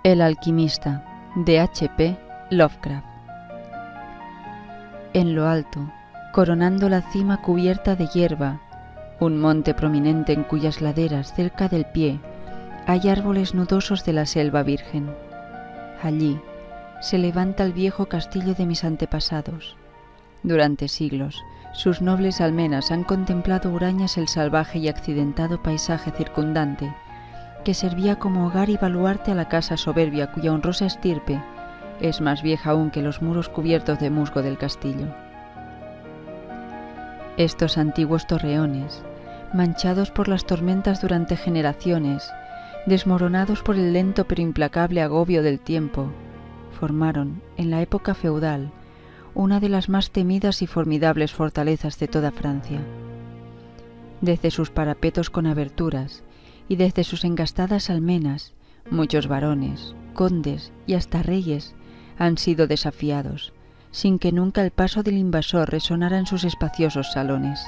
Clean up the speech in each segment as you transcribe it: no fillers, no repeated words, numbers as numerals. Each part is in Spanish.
El alquimista, de H.P. Lovecraft. En lo alto, coronando la cima cubierta de hierba, un monte prominente en cuyas laderas, cerca del pie, hay árboles nudosos de la selva virgen. Allí se levanta el viejo castillo de mis antepasados. Durante siglos, sus nobles almenas han contemplado hurañas el salvaje y accidentado paisaje circundante, que servía como hogar y baluarte a la casa soberbia cuya honrosa estirpe es más vieja aún que los muros cubiertos de musgo del castillo. Estos antiguos torreones, manchados por las tormentas durante generaciones, desmoronados por el lento pero implacable agobio del tiempo, formaron, en la época feudal, una de las más temidas y formidables fortalezas de toda Francia. Desde sus parapetos con aberturas y desde sus engastadas almenas, muchos varones, condes y hasta reyes han sido desafiados, sin que nunca el paso del invasor resonara en sus espaciosos salones.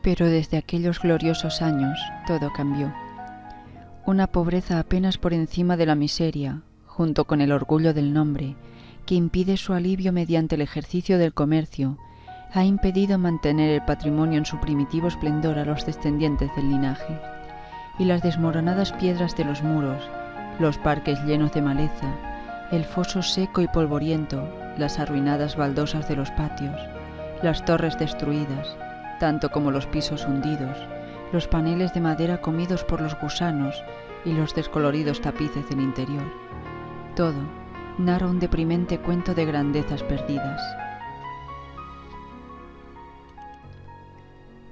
Pero desde aquellos gloriosos años todo cambió. Una pobreza apenas por encima de la miseria, junto con el orgullo del nombre, que impide su alivio mediante el ejercicio del comercio, ha impedido mantener el patrimonio en su primitivo esplendor a los descendientes del linaje, y las desmoronadas piedras de los muros, los parques llenos de maleza, el foso seco y polvoriento, las arruinadas baldosas de los patios, las torres destruidas, tanto como los pisos hundidos, los paneles de madera comidos por los gusanos y los descoloridos tapices del interior. Todo narra un deprimente cuento de grandezas perdidas.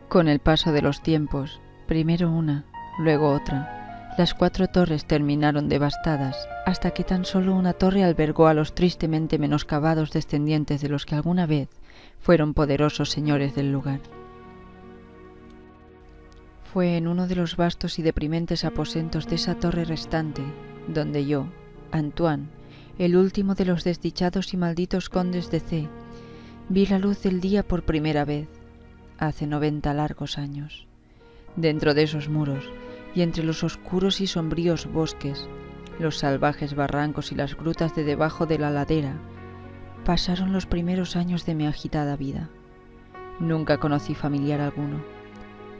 Con el paso de los tiempos, primero una, luego otra, las 4 torres terminaron devastadas, hasta que tan solo una torre albergó a los tristemente menoscabados descendientes de los que alguna vez fueron poderosos señores del lugar. Fue en uno de los vastos y deprimentes aposentos de esa torre restante, donde yo, Antoine, el último de los desdichados y malditos condes de C, vi la luz del día por primera vez, hace 90 largos años. Dentro de esos muros, y entre los oscuros y sombríos bosques, los salvajes barrancos y las grutas de debajo de la ladera, pasaron los primeros años de mi agitada vida. Nunca conocí familiar alguno.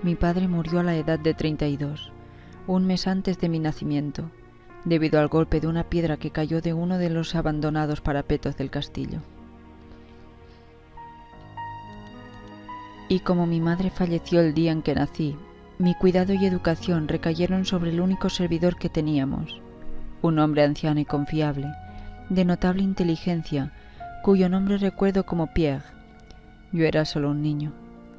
Mi padre murió a la edad de 32, un mes antes de mi nacimiento, debido al golpe de una piedra que cayó de uno de los abandonados parapetos del castillo. Y como mi madre falleció el día en que nací, mi cuidado y educación recayeron sobre el único servidor que teníamos, un hombre anciano y confiable, de notable inteligencia, cuyo nombre recuerdo como Pierre. Yo era solo un niño,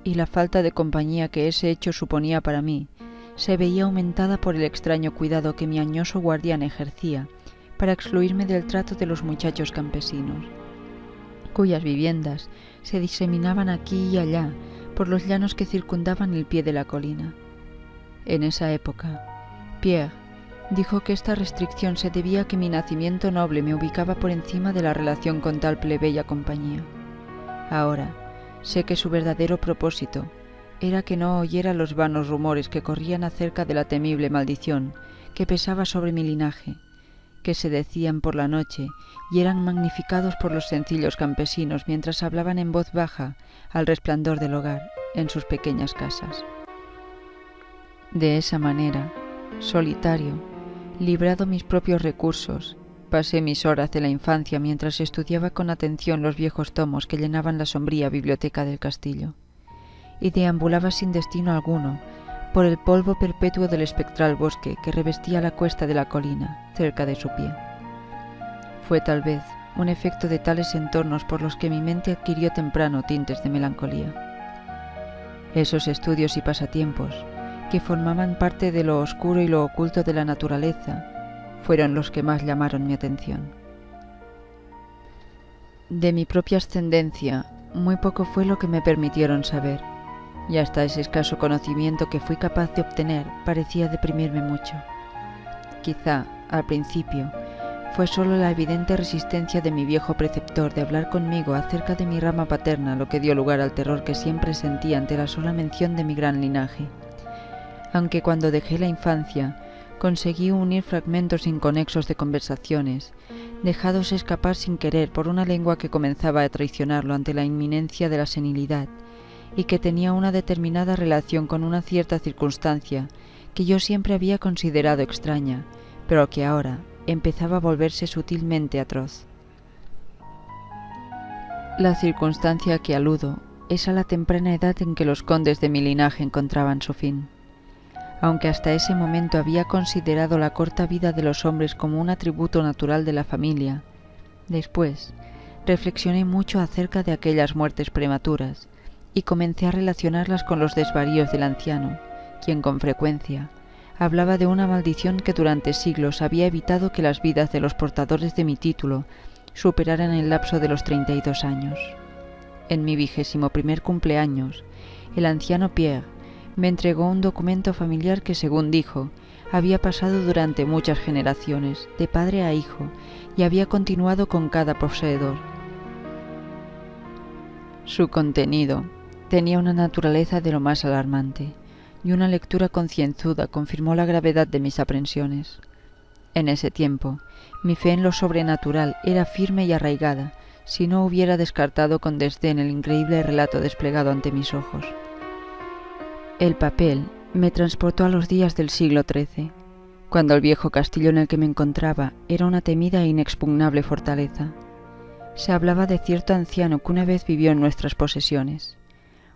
y la falta de compañía que ese hecho suponía para mí se veía aumentada por el extraño cuidado que mi añoso guardián ejercía para excluirme del trato de los muchachos campesinos, cuyas viviendas se diseminaban aquí y allá por los llanos que circundaban el pie de la colina. En esa época, Pierre dijo que esta restricción se debía a que mi nacimiento noble me ubicaba por encima de la relación con tal plebeya compañía. Ahora sé que su verdadero propósito era que no oyera los vanos rumores que corrían acerca de la temible maldición que pesaba sobre mi linaje, que se decían por la noche y eran magnificados por los sencillos campesinos mientras hablaban en voz baja al resplandor del hogar en sus pequeñas casas. De esa manera, solitario, librado mis propios recursos, pasé mis horas de la infancia mientras estudiaba con atención los viejos tomos que llenaban la sombría biblioteca del castillo, y deambulaba sin destino alguno por el polvo perpetuo del espectral bosque que revestía la cuesta de la colina, cerca de su pie. Fue tal vez un efecto de tales entornos por los que mi mente adquirió temprano tintes de melancolía. Esos estudios y pasatiempos, que formaban parte de lo oscuro y lo oculto de la naturaleza, fueron los que más llamaron mi atención. De mi propia ascendencia, muy poco fue lo que me permitieron saber, y hasta ese escaso conocimiento que fui capaz de obtener parecía deprimirme mucho. Quizá, al principio, fue solo la evidente resistencia de mi viejo preceptor de hablar conmigo acerca de mi rama paterna lo que dio lugar al terror que siempre sentí ante la sola mención de mi gran linaje, aunque cuando dejé la infancia conseguí unir fragmentos inconexos de conversaciones, dejados escapar sin querer por una lengua que comenzaba a traicionarlo ante la inminencia de la senilidad, y que tenía una determinada relación con una cierta circunstancia que yo siempre había considerado extraña, pero que ahora empezaba a volverse sutilmente atroz. La circunstancia a que aludo es a la temprana edad en que los condes de mi linaje encontraban su fin. Aunque hasta ese momento había considerado la corta vida de los hombres como un atributo natural de la familia, después reflexioné mucho acerca de aquellas muertes prematuras y comencé a relacionarlas con los desvaríos del anciano, quien con frecuencia hablaba de una maldición que durante siglos había evitado que las vidas de los portadores de mi título superaran el lapso de los 32 años. En mi 21º cumpleaños, el anciano Pierre me entregó un documento familiar que, según dijo, había pasado durante muchas generaciones, de padre a hijo, y había continuado con cada poseedor. Su contenido tenía una naturaleza de lo más alarmante, y una lectura concienzuda confirmó la gravedad de mis aprensiones. En ese tiempo, mi fe en lo sobrenatural era firme y arraigada, si no hubiera descartado con desdén el increíble relato desplegado ante mis ojos. El papel me transportó a los días del siglo XIII, cuando el viejo castillo en el que me encontraba era una temida e inexpugnable fortaleza. Se hablaba de cierto anciano que una vez vivió en nuestras posesiones,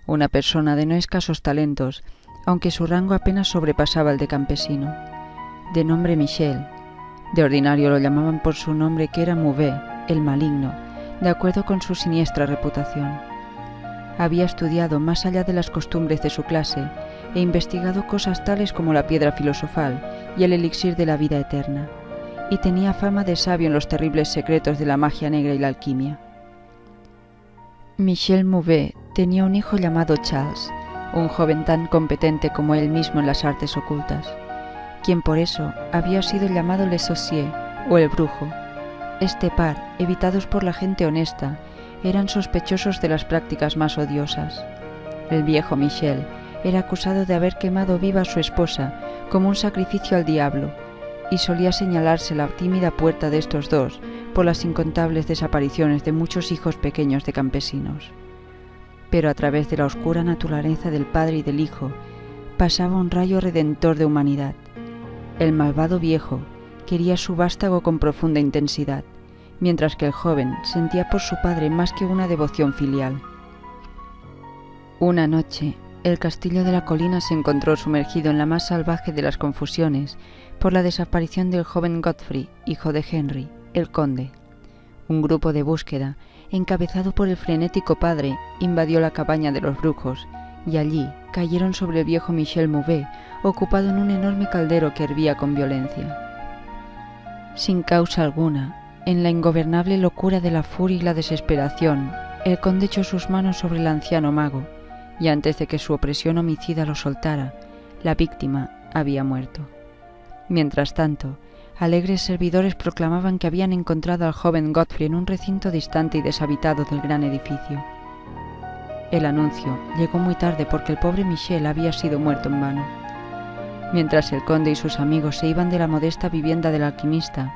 una persona de no escasos talentos, aunque su rango apenas sobrepasaba el de campesino, de nombre Michel. De ordinario lo llamaban por su nombre, que era Mouvet, el maligno, de acuerdo con su siniestra reputación. Había estudiado más allá de las costumbres de su clase e investigado cosas tales como la piedra filosofal y el elixir de la vida eterna, y tenía fama de sabio en los terribles secretos de la magia negra y la alquimia. Michel Mouvet tenía un hijo llamado Charles, un joven tan competente como él mismo en las artes ocultas, quien por eso había sido llamado Le Sorcier, o el brujo. Este par, evitados por la gente honesta, eran sospechosos de las prácticas más odiosas. El viejo Michel era acusado de haber quemado viva a su esposa como un sacrificio al diablo, y solía señalarse la tímida puerta de estos dos por las incontables desapariciones de muchos hijos pequeños de campesinos. Pero a través de la oscura naturaleza del padre y del hijo pasaba un rayo redentor de humanidad. El malvado viejo quería su vástago con profunda intensidad, mientras que el joven sentía por su padre más que una devoción filial. Una noche, el castillo de la colina se encontró sumergido en la más salvaje de las confusiones por la desaparición del joven Godfrey, hijo de Henry, el conde. Un grupo de búsqueda, encabezado por el frenético padre, invadió la cabaña de los brujos, y allí cayeron sobre el viejo Michel Mouvet, ocupado en un enorme caldero que hervía con violencia. Sin causa alguna, en la ingobernable locura de la furia y la desesperación, el conde echó sus manos sobre el anciano mago, y antes de que su opresión homicida lo soltara, la víctima había muerto. Mientras tanto, alegres servidores proclamaban que habían encontrado al joven Godfrey en un recinto distante y deshabitado del gran edificio. El anuncio llegó muy tarde porque el pobre Michel había sido muerto en vano. Mientras el conde y sus amigos se iban de la modesta vivienda del alquimista,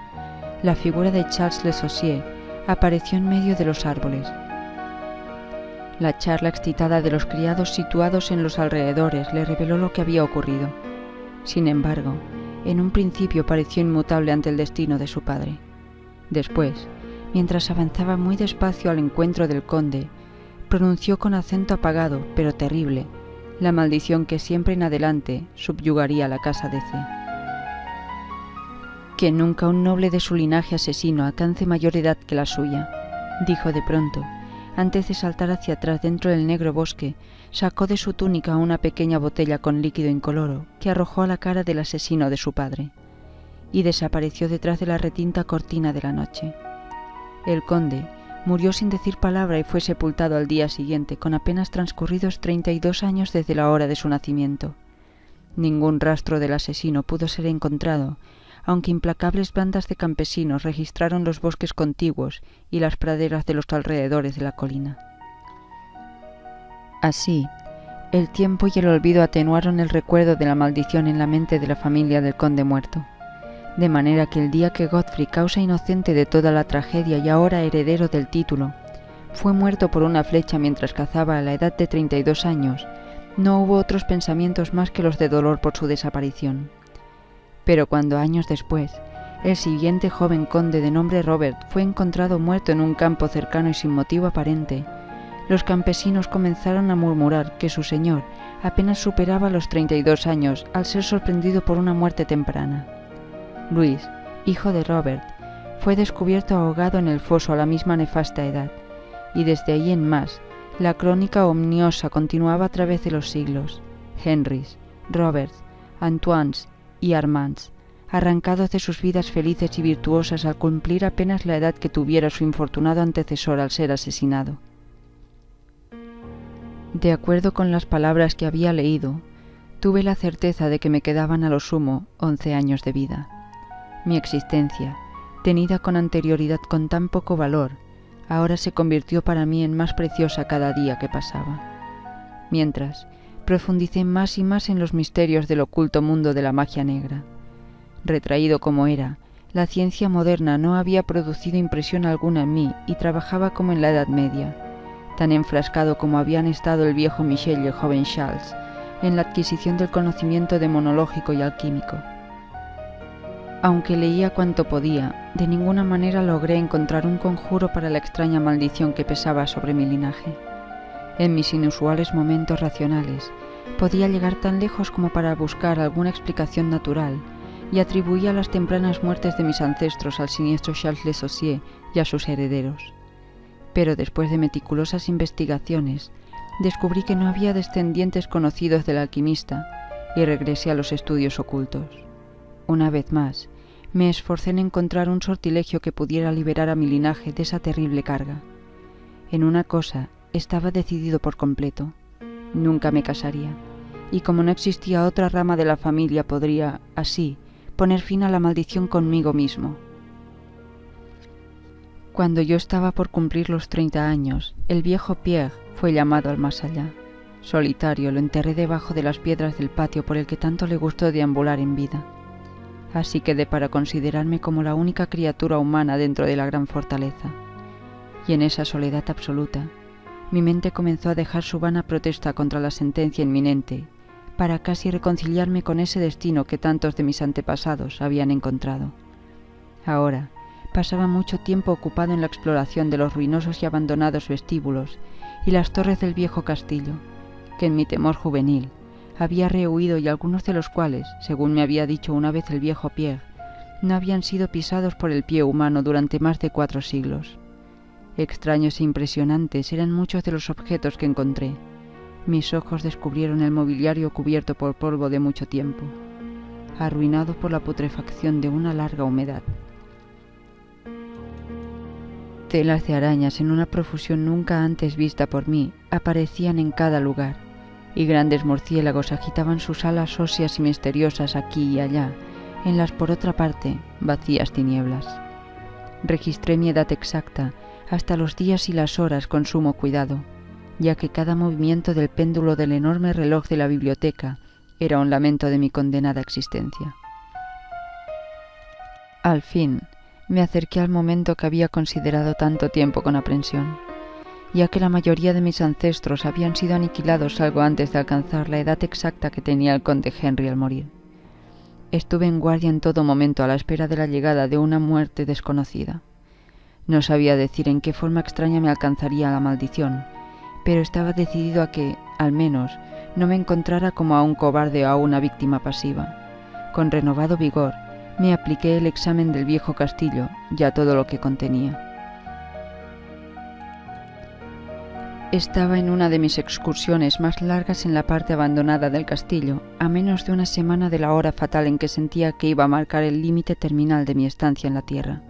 la figura de Charles Le Sorcier apareció en medio de los árboles. La charla excitada de los criados situados en los alrededores le reveló lo que había ocurrido. Sin embargo, en un principio pareció inmutable ante el destino de su padre. Después, mientras avanzaba muy despacio al encuentro del conde, pronunció con acento apagado, pero terrible, la maldición que siempre en adelante subyugaría la casa de C. «Que nunca un noble de su linaje asesino alcance mayor edad que la suya», dijo de pronto. Antes de saltar hacia atrás dentro del negro bosque, sacó de su túnica una pequeña botella con líquido incoloro que arrojó a la cara del asesino de su padre, y desapareció detrás de la retinta cortina de la noche. El conde murió sin decir palabra y fue sepultado al día siguiente, con apenas transcurridos 32 años desde la hora de su nacimiento. Ningún rastro del asesino pudo ser encontrado, aunque implacables bandas de campesinos registraron los bosques contiguos y las praderas de los alrededores de la colina. Así, El tiempo y el olvido atenuaron el recuerdo de la maldición en la mente de la familia del conde muerto, de manera que el día que Godfrey, causa inocente de toda la tragedia y ahora heredero del título, fue muerto por una flecha mientras cazaba a la edad de 32 años, no hubo otros pensamientos más que los de dolor por su desaparición. Pero cuando años después, el siguiente joven conde de nombre Robert fue encontrado muerto en un campo cercano y sin motivo aparente, los campesinos comenzaron a murmurar que su señor apenas superaba los 32 años al ser sorprendido por una muerte temprana. Luis, hijo de Robert, fue descubierto ahogado en el foso a la misma nefasta edad, y desde ahí en más, la crónica omniosa continuaba a través de los siglos. Henrys, Roberts, Antoines y Armands, arrancados de sus vidas felices y virtuosas al cumplir apenas la edad que tuviera su infortunado antecesor al ser asesinado. De acuerdo con las palabras que había leído, tuve la certeza de que me quedaban a lo sumo 11 años de vida. Mi existencia, tenida con anterioridad con tan poco valor, ahora se convirtió para mí en más preciosa cada día que pasaba. Mientras, profundicé más y más en los misterios del oculto mundo de la magia negra. Retraído como era, la ciencia moderna no había producido impresión alguna en mí y trabajaba como en la Edad Media, tan enfrascado como habían estado el viejo Michel y el joven Charles en la adquisición del conocimiento demonológico y alquímico. Aunque leía cuanto podía, de ninguna manera logré encontrar un conjuro para la extraña maldición que pesaba sobre mi linaje. En mis inusuales momentos racionales, podía llegar tan lejos como para buscar alguna explicación natural, y atribuía las tempranas muertes de mis ancestros al siniestro Charles Le Sorcier y a sus herederos. Pero después de meticulosas investigaciones, descubrí que no había descendientes conocidos del alquimista y regresé a los estudios ocultos. Una vez más, me esforcé en encontrar un sortilegio que pudiera liberar a mi linaje de esa terrible carga. En una cosa estaba decidido por completo: nunca me casaría, y como no existía otra rama de la familia podría, así, poner fin a la maldición conmigo mismo. Cuando yo estaba por cumplir los 30 años, el viejo Pierre fue llamado al más allá. Solitario lo enterré debajo de las piedras del patio por el que tanto le gustó deambular en vida. Así quedé para considerarme como la única criatura humana dentro de la gran fortaleza. Y en esa soledad absoluta, mi mente comenzó a dejar su vana protesta contra la sentencia inminente, para casi reconciliarme con ese destino que tantos de mis antepasados habían encontrado. Ahora, pasaba mucho tiempo ocupado en la exploración de los ruinosos y abandonados vestíbulos y las torres del viejo castillo, que en mi temor juvenil había rehuido y algunos de los cuales, según me había dicho una vez el viejo Pierre, no habían sido pisados por el pie humano durante más de 4 siglos. Extraños e impresionantes eran muchos de los objetos que encontré. Mis ojos descubrieron el mobiliario cubierto por polvo de mucho tiempo, arruinado por la putrefacción de una larga humedad. Telas de arañas en una profusión nunca antes vista por mí aparecían en cada lugar, y grandes murciélagos agitaban sus alas óseas y misteriosas aquí y allá, en las por otra parte vacías tinieblas. Registré mi edad exacta hasta los días y las horas con sumo cuidado, ya que cada movimiento del péndulo del enorme reloj de la biblioteca era un lamento de mi condenada existencia. Al fin, me acerqué al momento que había considerado tanto tiempo con aprensión, ya que la mayoría de mis ancestros habían sido aniquilados algo antes de alcanzar la edad exacta que tenía el conde Henry al morir. Estuve en guardia en todo momento a la espera de la llegada de una muerte desconocida. No sabía decir en qué forma extraña me alcanzaría la maldición, pero estaba decidido a que, al menos, no me encontrara como a un cobarde o a una víctima pasiva. Con renovado vigor, me apliqué el examen del viejo castillo y a todo lo que contenía. Estaba en una de mis excursiones más largas en la parte abandonada del castillo, a menos de una semana de la hora fatal en que sentía que iba a marcar el límite terminal de mi estancia en la tierra,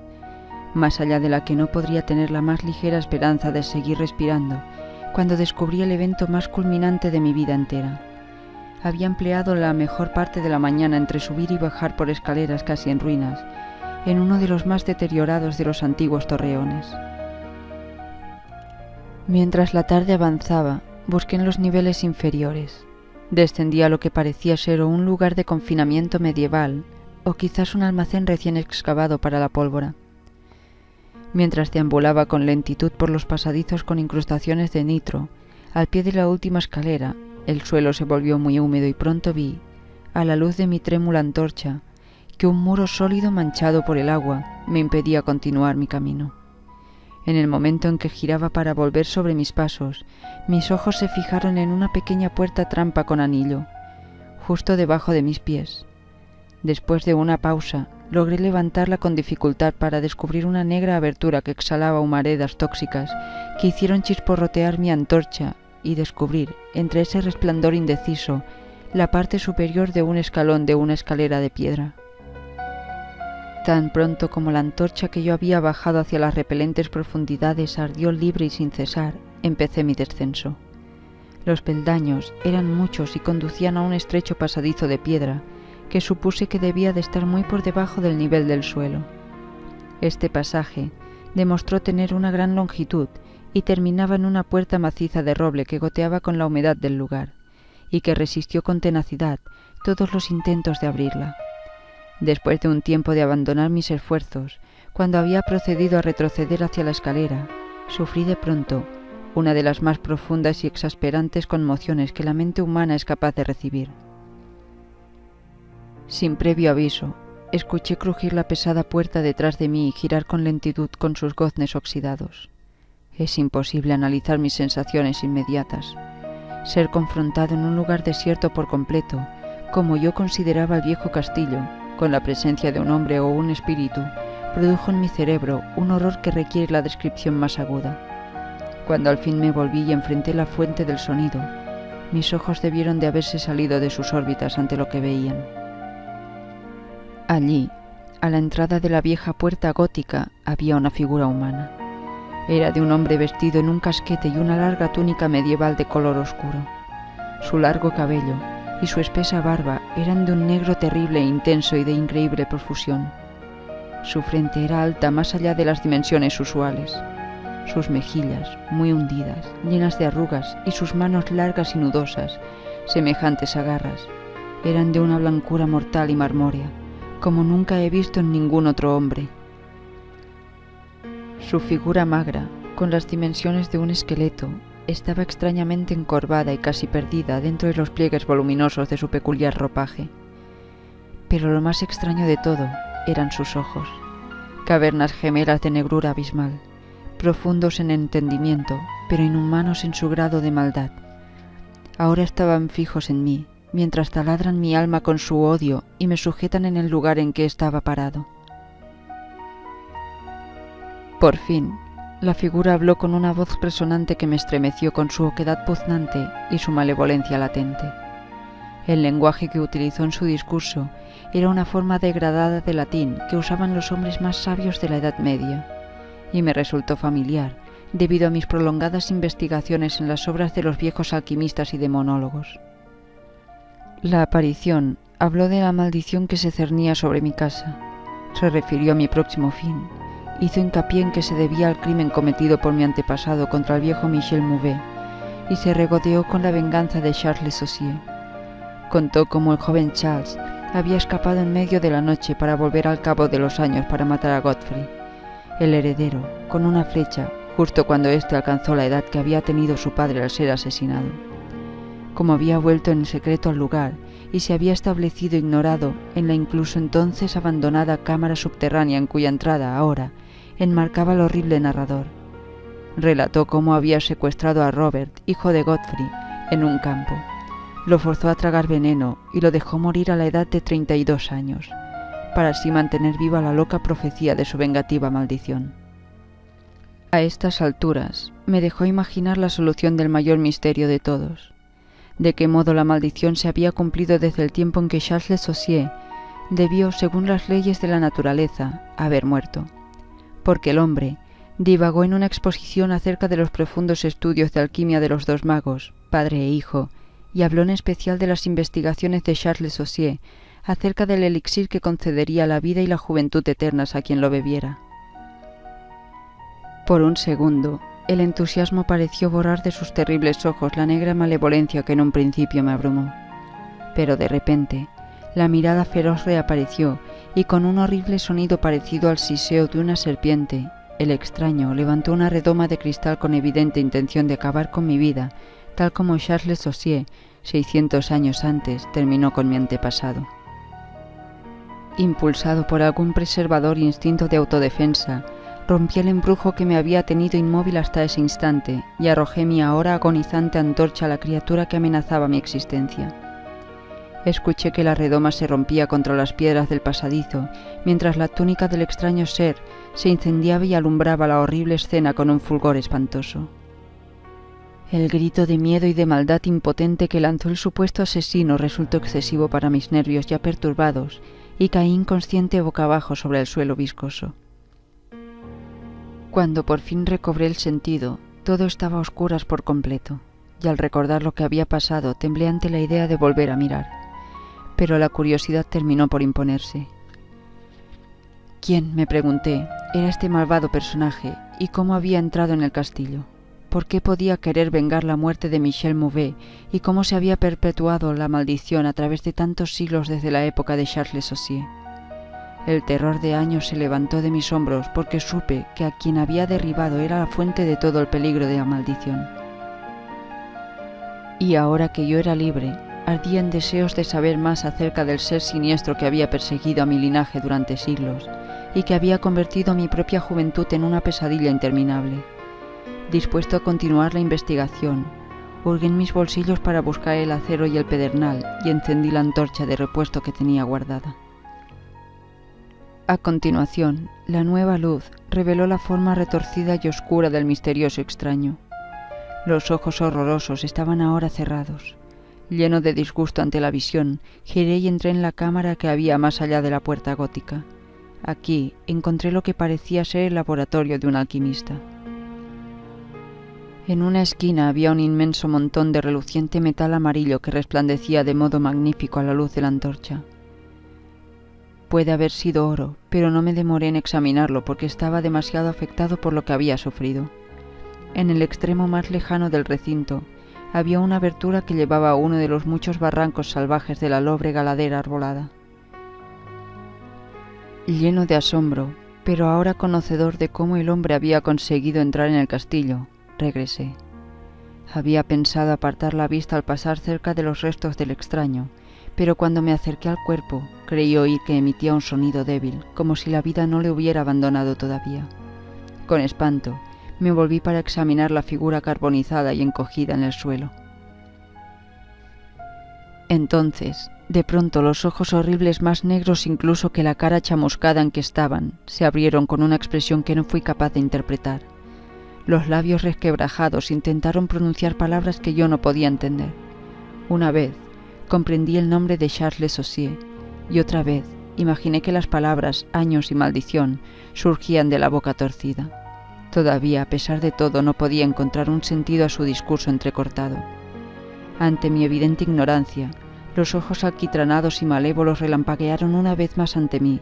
más allá de la que no podría tener la más ligera esperanza de seguir respirando, cuando descubrí el evento más culminante de mi vida entera. Había empleado la mejor parte de la mañana entre subir y bajar por escaleras casi en ruinas, en uno de los más deteriorados de los antiguos torreones. Mientras la tarde avanzaba, busqué en los niveles inferiores. Descendí a lo que parecía ser o un lugar de confinamiento medieval, o quizás un almacén recién excavado para la pólvora. Mientras deambulaba con lentitud por los pasadizos con incrustaciones de nitro, al pie de la última escalera, el suelo se volvió muy húmedo y pronto vi, a la luz de mi trémula antorcha, que un muro sólido manchado por el agua me impedía continuar mi camino. En el momento en que giraba para volver sobre mis pasos, mis ojos se fijaron en una pequeña puerta trampa con anillo, justo debajo de mis pies. Después de una pausa, logré levantarla con dificultad para descubrir una negra abertura que exhalaba humaredas tóxicas que hicieron chisporrotear mi antorcha y descubrir, entre ese resplandor indeciso, la parte superior de un escalón de una escalera de piedra. Tan pronto como la antorcha que yo había bajado hacia las repelentes profundidades ardió libre y sin cesar, empecé mi descenso. Los peldaños eran muchos y conducían a un estrecho pasadizo de piedra, que supuse que debía de estar muy por debajo del nivel del suelo. Este pasaje demostró tener una gran longitud y terminaba en una puerta maciza de roble que goteaba con la humedad del lugar, y que resistió con tenacidad todos los intentos de abrirla. Después de un tiempo de abandonar mis esfuerzos, cuando había procedido a retroceder hacia la escalera, sufrí de pronto una de las más profundas y exasperantes conmociones que la mente humana es capaz de recibir. Sin previo aviso, escuché crujir la pesada puerta detrás de mí y girar con lentitud con sus goznes oxidados. Es imposible analizar mis sensaciones inmediatas. Ser confrontado en un lugar desierto por completo, como yo consideraba el viejo castillo, con la presencia de un hombre o un espíritu, produjo en mi cerebro un horror que requiere la descripción más aguda. Cuando al fin me volví y enfrenté la fuente del sonido, mis ojos debieron de haberse salido de sus órbitas ante lo que veían. Allí, a la entrada de la vieja puerta gótica, había una figura humana. Era de un hombre vestido en un casquete y una larga túnica medieval de color oscuro. Su largo cabello y su espesa barba eran de un negro terrible e intenso y de increíble profusión. Su frente era alta más allá de las dimensiones usuales. Sus mejillas, muy hundidas, llenas de arrugas, y sus manos largas y nudosas, semejantes a garras, eran de una blancura mortal y marmórea, como nunca he visto en ningún otro hombre. Su figura magra, con las dimensiones de un esqueleto, estaba extrañamente encorvada y casi perdida dentro de los pliegues voluminosos de su peculiar ropaje. Pero lo más extraño de todo eran sus ojos, cavernas gemelas de negrura abismal, profundos en entendimiento, pero inhumanos en su grado de maldad. Ahora estaban fijos en mí, mientras taladran mi alma con su odio y me sujetan en el lugar en que estaba parado. Por fin, la figura habló con una voz resonante que me estremeció con su oquedad puznante y su malevolencia latente. El lenguaje que utilizó en su discurso era una forma degradada de latín que usaban los hombres más sabios de la Edad Media, y me resultó familiar debido a mis prolongadas investigaciones en las obras de los viejos alquimistas y demonólogos. La aparición habló de la maldición que se cernía sobre mi casa, se refirió a mi próximo fin, hizo hincapié en que se debía al crimen cometido por mi antepasado contra el viejo Michel Mouvet, y se regodeó con la venganza de Charles Le Saucier. Contó cómo el joven Charles había escapado en medio de la noche para volver al cabo de los años para matar a Godfrey, el heredero, con una flecha, justo cuando éste alcanzó la edad que había tenido su padre al ser asesinado. Como había vuelto en secreto al lugar y se había establecido ignorado en la incluso entonces abandonada cámara subterránea en cuya entrada ahora enmarcaba el horrible narrador. Relató cómo había secuestrado a Robert, hijo de Godfrey, en un campo. Lo forzó a tragar veneno y lo dejó morir a la edad de 32 años, para así mantener viva la loca profecía de su vengativa maldición. A estas alturas me dejó imaginar la solución del mayor misterio de todos. De qué modo la maldición se había cumplido desde el tiempo en que Charles Le Saucier debió, según las leyes de la naturaleza, haber muerto. Porque el hombre divagó en una exposición acerca de los profundos estudios de alquimia de los dos magos, padre e hijo, y habló en especial de las investigaciones de Charles Le Saucier acerca del elixir que concedería la vida y la juventud eternas a quien lo bebiera. Por un segundo, El entusiasmo pareció borrar de sus terribles ojos la negra malevolencia que en un principio me abrumó. Pero de repente, la mirada feroz reapareció y con un horrible sonido parecido al siseo de una serpiente, el extraño levantó una redoma de cristal con evidente intención de acabar con mi vida, tal como Charles Saussier, 600 años antes, terminó con mi antepasado. Impulsado por algún preservador instinto de autodefensa, rompí el embrujo que me había tenido inmóvil hasta ese instante y arrojé mi ahora agonizante antorcha a la criatura que amenazaba mi existencia. Escuché que la redoma se rompía contra las piedras del pasadizo, mientras la túnica del extraño ser se incendiaba y alumbraba la horrible escena con un fulgor espantoso. El grito de miedo y de maldad impotente que lanzó el supuesto asesino resultó excesivo para mis nervios ya perturbados, y caí inconsciente boca abajo sobre el suelo viscoso. Cuando por fin recobré el sentido, todo estaba a oscuras por completo, y al recordar lo que había pasado temblé ante la idea de volver a mirar. Pero la curiosidad terminó por imponerse. ¿Quién, me pregunté, era este malvado personaje y cómo había entrado en el castillo? ¿Por qué podía querer vengar la muerte de Michel Mauvais y cómo se había perpetuado la maldición a través de tantos siglos desde la época de Charles Saussier? El terror de años se levantó de mis hombros porque supe que a quien había derribado era la fuente de todo el peligro de la maldición. Y ahora que yo era libre, ardía en deseos de saber más acerca del ser siniestro que había perseguido a mi linaje durante siglos y que había convertido mi propia juventud en una pesadilla interminable. Dispuesto a continuar la investigación, hurgué en mis bolsillos para buscar el acero y el pedernal y encendí la antorcha de repuesto que tenía guardada. A continuación, la nueva luz reveló la forma retorcida y oscura del misterioso extraño. Los ojos horrorosos estaban ahora cerrados. Lleno de disgusto ante la visión, giré y entré en la cámara que había más allá de la puerta gótica. Aquí encontré lo que parecía ser el laboratorio de un alquimista. En una esquina había un inmenso montón de reluciente metal amarillo que resplandecía de modo magnífico a la luz de la antorcha. Puede haber sido oro, pero no me demoré en examinarlo porque estaba demasiado afectado por lo que había sufrido. En el extremo más lejano del recinto había una abertura que llevaba a uno de los muchos barrancos salvajes de la lóbrega ladera arbolada. Lleno de asombro, pero ahora conocedor de cómo el hombre había conseguido entrar en el castillo, regresé. Había pensado apartar la vista al pasar cerca de los restos del extraño, pero cuando me acerqué al cuerpo, creí oír que emitía un sonido débil, como si la vida no le hubiera abandonado todavía. Con espanto, me volví para examinar la figura carbonizada y encogida en el suelo. Entonces, de pronto los ojos horribles, más negros incluso que la cara chamuscada en que estaban, se abrieron con una expresión que no fui capaz de interpretar. Los labios resquebrajados intentaron pronunciar palabras que yo no podía entender. Una vez, comprendí el nombre de Charles Saussier, y otra vez imaginé que las palabras años y maldición surgían de la boca torcida. Todavía, a pesar de todo, no podía encontrar un sentido a su discurso entrecortado. Ante mi evidente ignorancia, los ojos alquitranados y malévolos relampaguearon una vez más ante mí,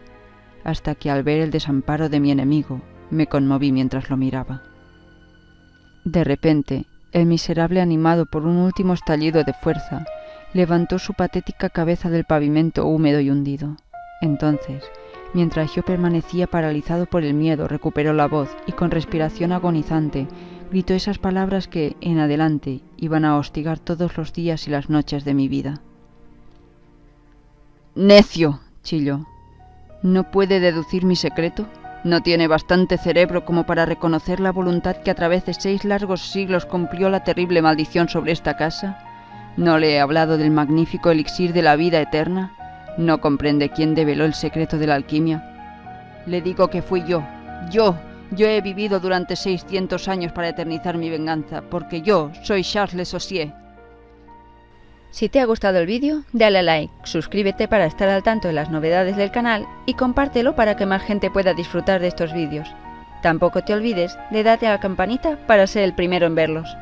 hasta que al ver el desamparo de mi enemigo, me conmoví mientras lo miraba. De repente, el miserable, animado por un último estallido de fuerza, levantó su patética cabeza del pavimento húmedo y hundido. Entonces, mientras yo permanecía paralizado por el miedo, recuperó la voz y con respiración agonizante gritó esas palabras que, en adelante, iban a hostigar todos los días y las noches de mi vida. «¡Necio!», chilló. «¿No puede deducir mi secreto? ¿No tiene bastante cerebro como para reconocer la voluntad que a través de 6 largos siglos cumplió la terrible maldición sobre esta casa? ¿No le he hablado del magnífico elixir de la vida eterna? ¿No comprende quién develó el secreto de la alquimia? Le digo que fui yo. Yo he vivido durante 600 años para eternizar mi venganza, porque yo soy Charles Saussier». Si te ha gustado el vídeo, dale a like, suscríbete para estar al tanto de las novedades del canal y compártelo para que más gente pueda disfrutar de estos vídeos. Tampoco te olvides de darle a la campanita para ser el primero en verlos.